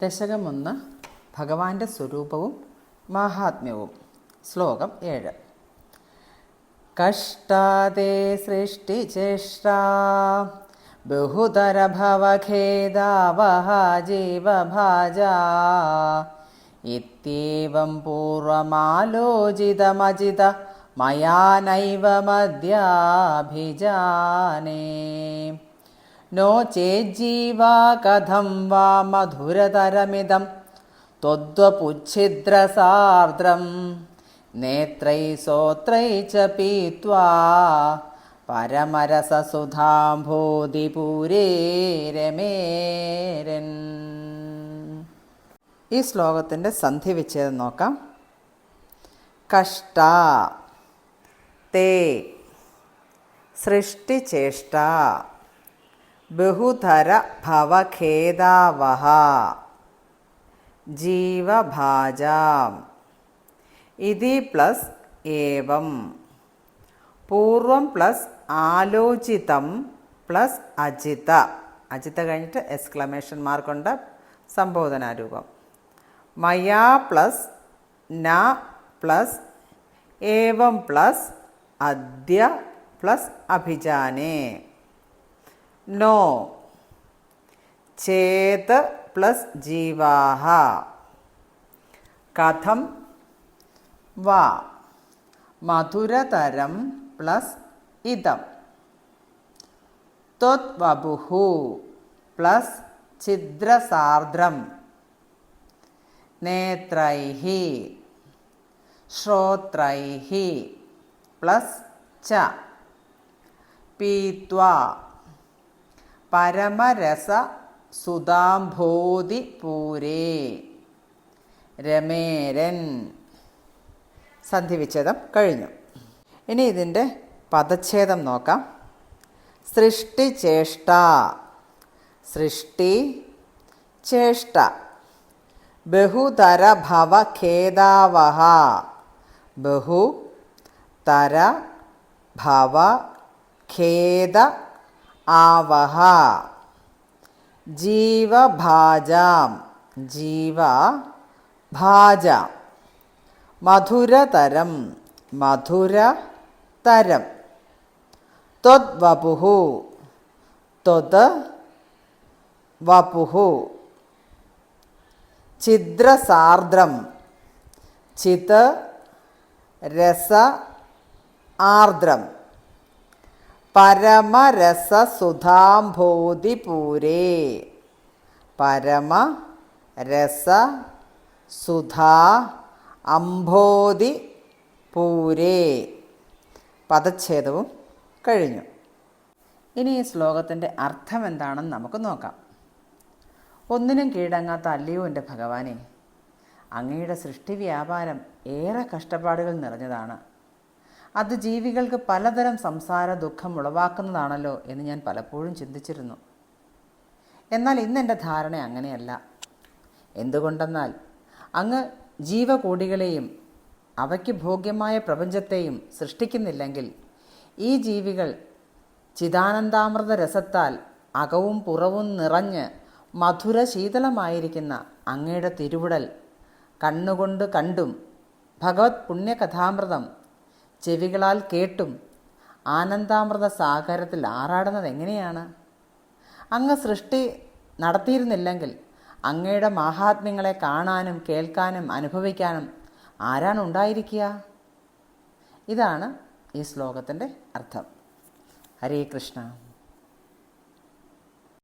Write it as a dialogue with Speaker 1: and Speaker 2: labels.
Speaker 1: ദശകം 1 ഭഗവാന്റെ സ്വരൂപവും മാഹാത്മ്യവും. ശ്ലോകം 7. കഷ്ടാദേ സൃഷ്ടിചേഷ്ടാ ബഹുതരഭവഖേദാവഹ ജീവഭാജാ ഇത്യേവം പൂർവമാലോചിതമജിത മയാ നൈവ മദ്യാഭിജാനേ. നോ ചേജ്ജീവാ കഥം വാ മധുരതരമിദം ത്വദ്വപുച്ഛിദ്രസാർദ്രം നേത്രൈ സോത്രൈ ച പീത്വാ പരമരസസുധാംഭോധിപൂരേ രമേരൻ. ഈ ശ്ലോകത്തിൻ്റെ സന്ധി വിച്ഛേദം നോക്കാം. കഷ്ട തേ സൃഷ്ടിചേഷ്ട ബഹുധര ഭവഖേദാവഹ ജീവഭാജാം ഇതി പ്ലസ് ഏവം പൂർവം പ്ലസ് ആലോചിതം പ്ലസ് അജിത. അജിത കഴിഞ്ഞിട്ട് എക്സ്ക്ലമേഷൻ മാർക്കുണ്ട് സംബോധനാരൂപം. മയാ പ്ലസ് ന പ്ലസ് ഏവം പ്ലസ് അദ്യ പ്ലസ് അഭിജാനേ. നോ ചേത് പ്ലസ് ജീവാഹ കഥം വാ മധുരതരം പ്ലസ് ഇദം ത്വദ്വപുഃ പ്ലസ് ഛിദ്രസാർദ്രം നേത്രൈഃ ശ്രോത്രൈഃ പ്ലസ് ച പീത്വാ പരമരസ സുധാംഭോധിപൂരേ രമേരൻ. സന്ധിവിച്ഛേദം കഴിഞ്ഞു. ഇനി ഇതിൻ്റെ പദച്ഛേദം നോക്കാം. സൃഷ്ടിചേഷ്ട സൃഷ്ടി ചേഷ്ട ബഹുതര ഭവഖേദാവഹ ബഹു തര ഭവ ഖേദ ആവഹ ജീവഭാജാം ജീവ ഭാജാം മധുരതരം മധുരതരം ത്വദ്വപുഃ ത്വത് വപുഃ ഛിദ്രസാർദ്രം ചിത് രസ ആർദ്രം പരമരസസുധാംഭോധിപൂരേ പരമരസ സുധാ അംഭോധി പൂരേ. പദച്ഛേദവും കഴിഞ്ഞു. ഇനി ഈ ശ്ലോകത്തിൻ്റെ അർത്ഥം എന്താണെന്ന് നമുക്ക് നോക്കാം. ഒന്നിനും കീഴടങ്ങാത്ത അല്ലയോ എൻ്റെ ഭഗവാനെ, അങ്ങയുടെ സൃഷ്ടി വ്യാപാരം ഏറെ കഷ്ടപ്പാടുകൾ നിറഞ്ഞതാണ്. അത് ജീവികൾക്ക് പലതരം സംസാര ദുഃഖം ഉളവാക്കുന്നതാണല്ലോ എന്ന് ഞാൻ പലപ്പോഴും ചിന്തിച്ചിരുന്നു. എന്നാൽ ഇന്നെൻ്റെ ധാരണ അങ്ങനെയല്ല. എന്തുകൊണ്ടെന്നാൽ അങ്ങ് ജീവകോടികളെയും അവയ്ക്ക് ഭോഗ്യമായ പ്രപഞ്ചത്തെയും സൃഷ്ടിക്കുന്നില്ലെങ്കിൽ ഈ ജീവികൾ ചിദാനന്ദാമൃത രസത്താൽ അകവും പുറവും നിറഞ്ഞ് മധുര ശീതളമായിരിക്കുന്ന അങ്ങയുടെ തിരുവുടൽ കണ്ണുകൊണ്ട് കണ്ടും ഭഗവത് പുണ്യകഥാമൃതം ചെവികളാൽ കേട്ടും ആനന്ദാമൃത സാഗരത്തിൽ ആറാടുന്നത് എങ്ങനെയാണ്? അങ്ങ് സൃഷ്ടി നടത്തിയിരുന്നില്ലെങ്കിൽ അങ്ങയുടെ മാഹാത്മ്യങ്ങളെ കാണാനും കേൾക്കാനും അനുഭവിക്കാനും ആരാണ് ഉണ്ടായിരിക്കുക? ഇതാണ് ഈ ശ്ലോകത്തിൻ്റെ അർത്ഥം. ഹരേ കൃഷ്ണ.